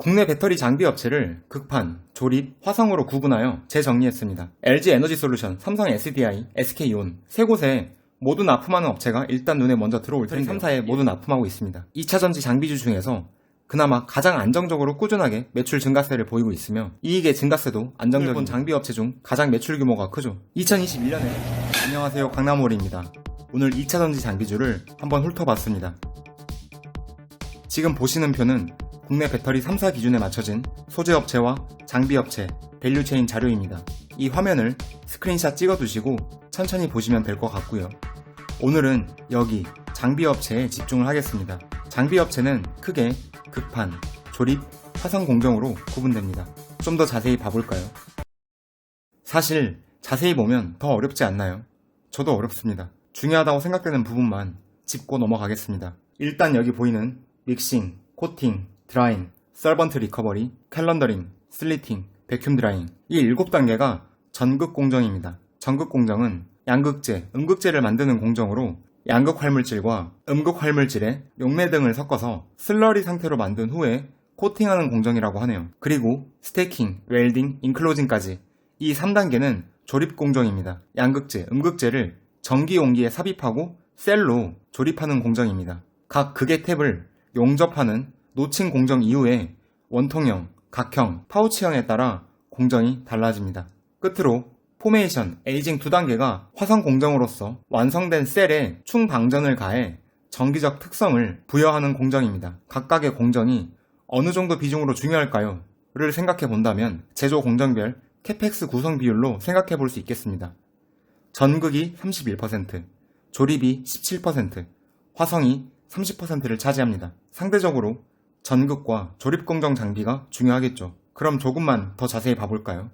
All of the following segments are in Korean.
국내 배터리 장비 업체를 극판, 조립, 화성으로 구분하여 재정리했습니다. LG 에너지솔루션, 삼성 SDI, SK온 세 곳에 모두 납품하는 업체가 일단 눈에 먼저 들어올 텐데 3사에 모두 납품하고 있습니다. 2차전지 장비주 중에서 그나마 가장 안정적으로 꾸준하게 매출 증가세를 보이고 있으며 이익의 증가세도 안정적인 장비 업체 중 가장 매출 규모가 크죠. 2021년에 안녕하세요, 강남홀입니다. 오늘 2차전지 장비주를 한번 훑어봤습니다. 지금 보시는 표는 국내 배터리 3사 기준에 맞춰진 소재업체와 장비업체, 밸류체인 자료입니다. 이 화면을 스크린샷 찍어두시고 천천히 보시면 될 것 같고요. 오늘은 여기 장비업체에 집중을 하겠습니다. 장비업체는 크게 극판, 조립, 화성 공정으로 구분됩니다. 좀 더 자세히 봐볼까요? 사실 자세히 보면 더 어렵지 않나요? 저도 어렵습니다. 중요하다고 생각되는 부분만 짚고 넘어가겠습니다. 일단 여기 보이는 믹싱, 코팅, 드라잉, 솔번트 리커버리, 캘런더링, 슬리팅, 베큐um 드라잉 이 7단계가 전극 공정입니다. 전극 공정은 양극재, 음극재를 만드는 공정으로 양극 활물질과 음극 활물질에 용매 등을 섞어서 슬러리 상태로 만든 후에 코팅하는 공정이라고 하네요. 그리고 스태킹, 웰딩, 인클로징까지 이 3단계는 조립 공정입니다. 양극재, 음극재를 전기 용기에 삽입하고 셀로 조립하는 공정입니다. 각 극의 탭을 용접하는 노칭 공정 이후에 원통형, 각형, 파우치형에 따라 공정이 달라집니다. 끝으로 포메이션, 에이징 2단계가 화성 공정으로서 완성된 셀에 충방전을 가해 전기적 특성을 부여하는 공정입니다. 각각의 공정이 어느 정도 비중으로 중요할까요? 를 생각해 본다면 제조 공정별 캐펙스 구성 비율로 생각해 볼 수 있겠습니다. 전극이 31%, 조립이 17%, 화성이 30%를 차지합니다. 상대적으로 전극과 조립 공정 장비가 중요하겠죠. 그럼 조금만 더 자세히 봐볼까요?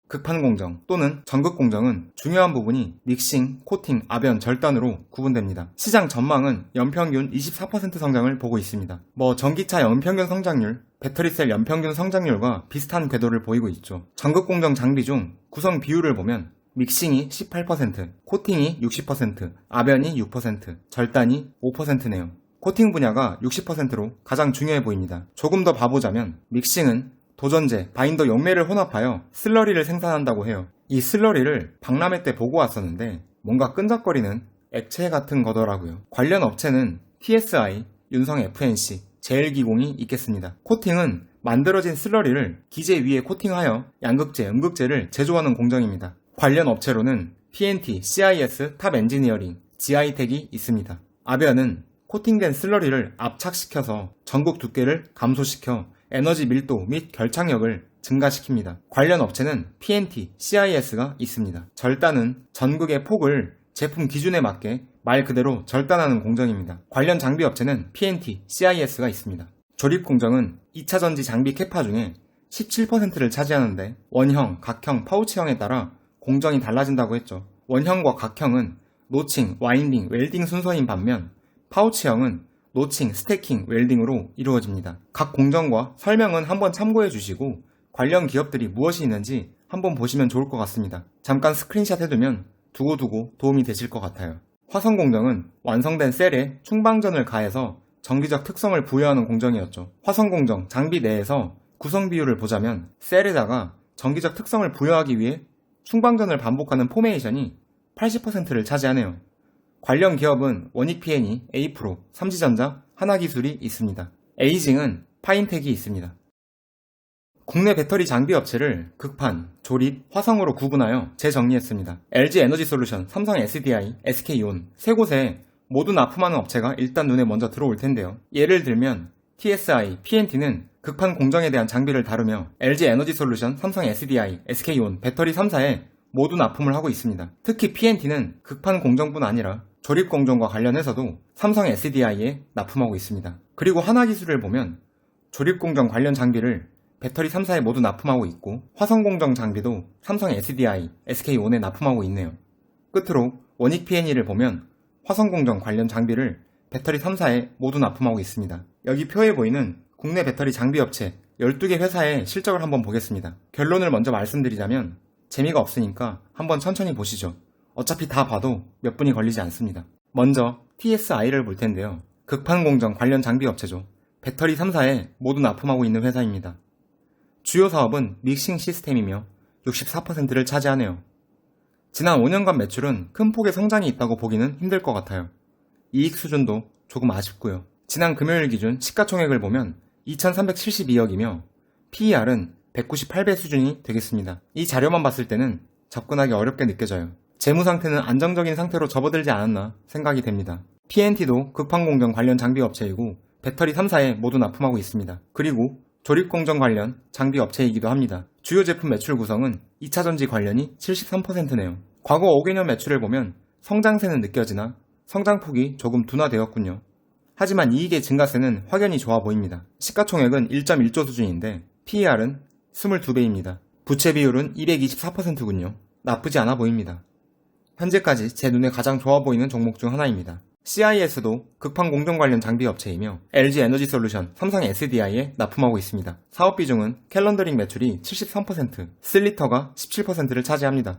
극판 공정 또는 전극 공정은 중요한 부분이 믹싱, 코팅, 압연, 절단으로 구분됩니다. 시장 전망은 연평균 24% 성장을 보고 있습니다. 전기차 연평균 성장률, 배터리셀 연평균 성장률과 비슷한 궤도를 보이고 있죠. 전극 공정 장비 중 구성 비율을 보면 믹싱이 18%, 코팅이 60%, 압연이 6%, 절단이 5%네요. 코팅 분야가 60%로 가장 중요해 보입니다. 조금 더 봐보자면 믹싱은 도전제, 바인더 용매를 혼합하여 슬러리를 생산한다고 해요. 이 슬러리를 박람회 때 보고 왔었는데 뭔가 끈적거리는 액체 같은 거더라고요. 관련 업체는 TSI, 윤성 FNC, 제일기공이 있겠습니다. 코팅은 만들어진 슬러리를 기재 위에 코팅하여 양극재, 음극재를 제조하는 공정입니다. 관련 업체로는 PNT, CIS, 탑 엔지니어링, GI텍이 있습니다. 압연은 코팅된 슬러리를 압착시켜서 전극 두께를 감소시켜 에너지 밀도 및 결착력을 증가시킵니다. 관련 업체는 PNT, CIS가 있습니다. 절단은 전극의 폭을 제품 기준에 맞게 말 그대로 절단하는 공정입니다. 관련 장비 업체는 PNT, CIS가 있습니다. 조립 공정은 2차전지 장비 캐파 중에 17%를 차지하는데 원형, 각형, 파우치형에 따라 공정이 달라진다고 했죠. 원형과 각형은 노칭, 와인딩, 웰딩 순서인 반면 파우치형은 노칭, 스태킹, 웰딩으로 이루어집니다. 각 공정과 설명은 한번 참고해 주시고 관련 기업들이 무엇이 있는지 한번 보시면 좋을 것 같습니다. 잠깐 스크린샷 해두면 두고두고 도움이 되실 것 같아요. 화성 공정은 완성된 셀에 충방전을 가해서 전기적 특성을 부여하는 공정이었죠. 화성 공정 장비 내에서 구성 비율을 보자면 셀에다가 전기적 특성을 부여하기 위해 충방전을 반복하는 포메이션이 80%를 차지하네요. 관련 기업은 원익-PNE, A-프로, 삼지전자, 하나기술이 있습니다. 에이징은 파인텍이 있습니다. 국내 배터리 장비 업체를 극판, 조립, 화성으로 구분하여 재정리했습니다. LG 에너지솔루션, 삼성 SDI, SK온 세 곳에 모두 납품하는 업체가 일단 눈에 먼저 들어올 텐데요. 예를 들면 TSI, PNT는 극판 공정에 대한 장비를 다루며 LG 에너지솔루션, 삼성 SDI, SK온 배터리 3사에 모두 납품을 하고 있습니다. 특히 PNT는 극판 공정뿐 아니라 조립 공정과 관련해서도 삼성 SDI에 납품하고 있습니다. 그리고 하나기술을 보면 조립 공정 관련 장비를 배터리 3사에 모두 납품하고 있고 화성 공정 장비도 삼성 SDI, SK온에 납품하고 있네요. 끝으로 원익-PNE를 보면 화성 공정 관련 장비를 배터리 3사에 모두 납품하고 있습니다. 여기 표에 보이는 국내 배터리 장비 업체 12개 회사의 실적을 한번 보겠습니다. 결론을 먼저 말씀드리자면 재미가 없으니까 한번 천천히 보시죠. 어차피 다 봐도 몇 분이 걸리지 않습니다. 먼저 TSI를 볼 텐데요. 극판 공정 관련 장비 업체죠. 배터리 3사에 모두 납품하고 있는 회사입니다. 주요 사업은 믹싱 시스템이며 64%를 차지하네요. 지난 5년간 매출은 큰 폭의 성장이 있다고 보기는 힘들 것 같아요. 이익 수준도 조금 아쉽고요. 지난 금요일 기준 시가총액을 보면 2,372억이며 PER은 198배 수준이 되겠습니다. 이 자료만 봤을 때는 접근하기 어렵게 느껴져요. 재무 상태는 안정적인 상태로 접어들지 않았나 생각이 됩니다. PNT도 극판공정 관련 장비 업체이고 배터리 3사에 모두 납품하고 있습니다. 그리고 조립공정 관련 장비 업체이기도 합니다. 주요 제품 매출 구성은 2차전지 관련이 73%네요. 과거 5개년 매출을 보면 성장세는 느껴지나 성장폭이 조금 둔화되었군요. 하지만 이익의 증가세는 확연히 좋아 보입니다. 시가총액은 1.1조 수준인데 PER은 22배입니다. 부채 비율은 224%군요. 나쁘지 않아 보입니다. 현재까지 제 눈에 가장 좋아 보이는 종목 중 하나입니다. CIS도 극판 공정 관련 장비 업체이며 LG 에너지 솔루션, 삼성 SDI에 납품하고 있습니다. 사업 비중은 캘런더링 매출이 73%, 슬리터가 17%를 차지합니다.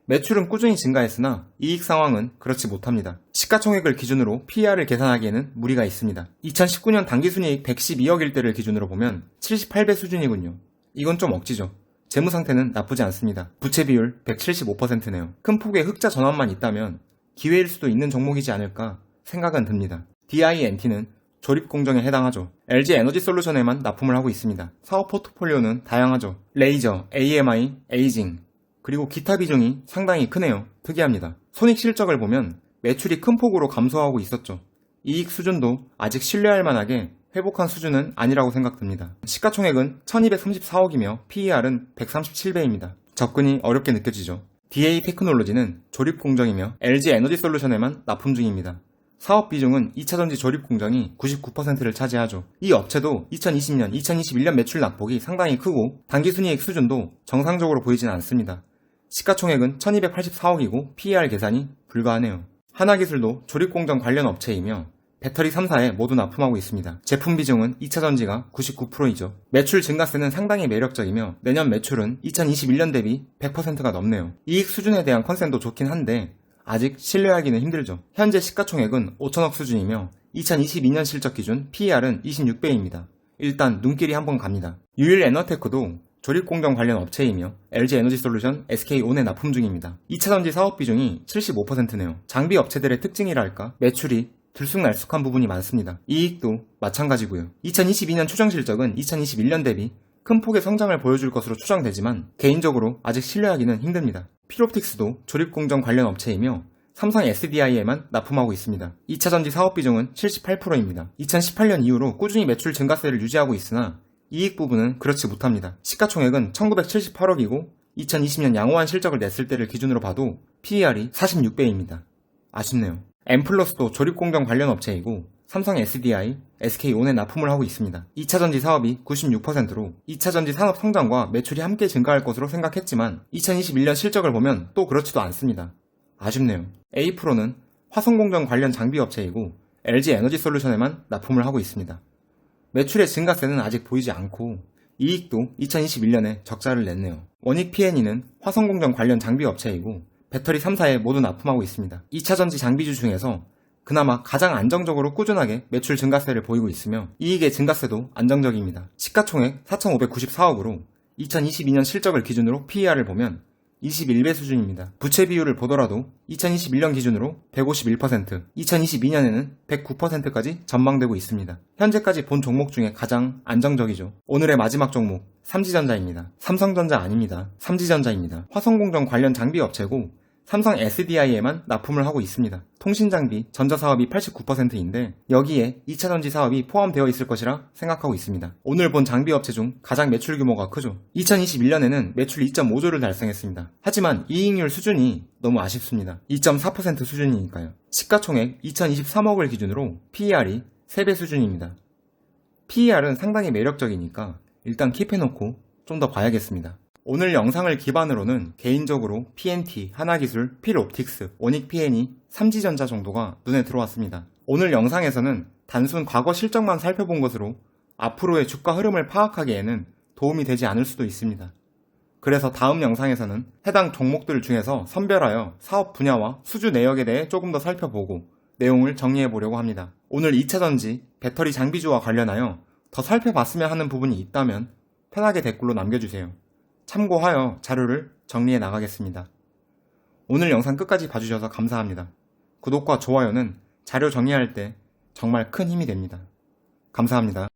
매출은 꾸준히 증가했으나 이익 상황은 그렇지 못합니다. 시가총액을 기준으로 PER을 계산하기에는 무리가 있습니다. 2019년 당기순이익 112억일 때를 기준으로 보면 78배 수준이군요. 이건 좀 억지죠. 재무 상태는 나쁘지 않습니다. 부채 비율 175%네요. 큰 폭의 흑자 전환만 있다면 기회일 수도 있는 종목이지 않을까 생각은 듭니다. DINT는 조립 공정에 해당하죠. LG 에너지 솔루션에만 납품을 하고 있습니다. 사업 포트폴리오는 다양하죠. 레이저, AMI, 에이징, 그리고 기타 비중이 상당히 크네요. 특이합니다. 손익 실적을 보면 매출이 큰 폭으로 감소하고 있었죠. 이익 수준도 아직 신뢰할 만하게 회복한 수준은 아니라고 생각됩니다. 시가총액은 1234억이며 PER은 137배입니다. 접근이 어렵게 느껴지죠. DA 테크놀로지는 조립 공정이며 LG 에너지 솔루션에만 납품 중입니다. 사업 비중은 2차전지 조립 공정이 99%를 차지하죠. 이 업체도 2020년, 2021년 매출 낙폭이 상당히 크고 당기순이익 수준도 정상적으로 보이진 않습니다. 시가총액은 1284억이고 PER 계산이 불가하네요. 하나기술도 조립공정 관련 업체이며 배터리 3사에 모두 납품하고 있습니다. 제품 비중은 2차전지가 99%이죠. 매출 증가세는 상당히 매력적이며 내년 매출은 2021년 대비 100%가 넘네요. 이익 수준에 대한 컨센도 좋긴 한데 아직 신뢰하기는 힘들죠. 현재 시가총액은 5천억 수준이며 2022년 실적 기준 PER은 26배입니다. 일단 눈길이 한번 갑니다. 유일에너테크도 조립공정 관련 업체이며 LG 에너지 솔루션, SK온에 납품 중입니다. 2차전지 사업 비중이 75%네요. 장비 업체들의 특징이랄까 매출이 들쑥날쑥한 부분이 많습니다. 이익도 마찬가지고요. 2022년 추정 실적은 2021년 대비 큰 폭의 성장을 보여줄 것으로 추정되지만 개인적으로 아직 신뢰하기는 힘듭니다. 필옵틱스도 조립공정 관련 업체이며 삼성 SDI에만 납품하고 있습니다. 2차전지 사업 비중은 78%입니다. 2018년 이후로 꾸준히 매출 증가세를 유지하고 있으나 이익 부분은 그렇지 못합니다. 시가총액은 1978억이고 2020년 양호한 실적을 냈을 때를 기준으로 봐도 PER이 46배입니다. 아쉽네요. 엠플러스도 조립공정 관련 업체이고 삼성 SDI, SK온에 납품을 하고 있습니다. 2차전지 사업이 96%로 2차전지 산업 성장과 매출이 함께 증가할 것으로 생각했지만 2021년 실적을 보면 또 그렇지도 않습니다. 아쉽네요. A프로는 화성공정 관련 장비 업체이고 LG 에너지 솔루션에만 납품을 하고 있습니다. 매출의 증가세는 아직 보이지 않고 이익도 2021년에 적자를 냈네요. 원익 PNE는 화성공정 관련 장비 업체이고 배터리 3사에 모두 납품하고 있습니다. 2차전지 장비주 중에서 그나마 가장 안정적으로 꾸준하게 매출 증가세를 보이고 있으며 이익의 증가세도 안정적입니다. 시가총액 4,594억으로 2022년 실적을 기준으로 PER을 보면 21배 수준입니다. 부채 비율을 보더라도 2021년 기준으로 151%, 2022년에는 109%까지 전망되고 있습니다. 현재까지 본 종목 중에 가장 안정적이죠. 오늘의 마지막 종목, 삼지전자입니다. 삼성전자 아닙니다. 삼지전자입니다. 화성공정 관련 장비 업체고 삼성 SDI에만 납품을 하고 있습니다. 통신장비, 전자사업이 89%인데 여기에 2차전지 사업이 포함되어 있을 것이라 생각하고 있습니다. 오늘 본 장비 업체 중 가장 매출 규모가 크죠. 2021년에는 매출 2.5조를 달성했습니다. 하지만 이익률 수준이 너무 아쉽습니다. 2.4% 수준이니까요. 시가총액 2023억을 기준으로 PER이 3배 수준입니다. PER은 상당히 매력적이니까 일단 킵해놓고 좀 더 봐야겠습니다. 오늘 영상을 기반으로는 개인적으로 PNT, 하나기술, 필옵틱스, 원익 PNE, 삼지전자 정도가 눈에 들어왔습니다. 오늘 영상에서는 단순 과거 실적만 살펴본 것으로 앞으로의 주가 흐름을 파악하기에는 도움이 되지 않을 수도 있습니다. 그래서 다음 영상에서는 해당 종목들 중에서 선별하여 사업 분야와 수주 내역에 대해 조금 더 살펴보고 내용을 정리해 보려고 합니다. 오늘 2차전지, 배터리 장비주와 관련하여 더 살펴봤으면 하는 부분이 있다면 편하게 댓글로 남겨주세요. 참고하여 자료를 정리해 나가겠습니다. 오늘 영상 끝까지 봐주셔서 감사합니다. 구독과 좋아요는 자료 정리할 때 정말 큰 힘이 됩니다. 감사합니다.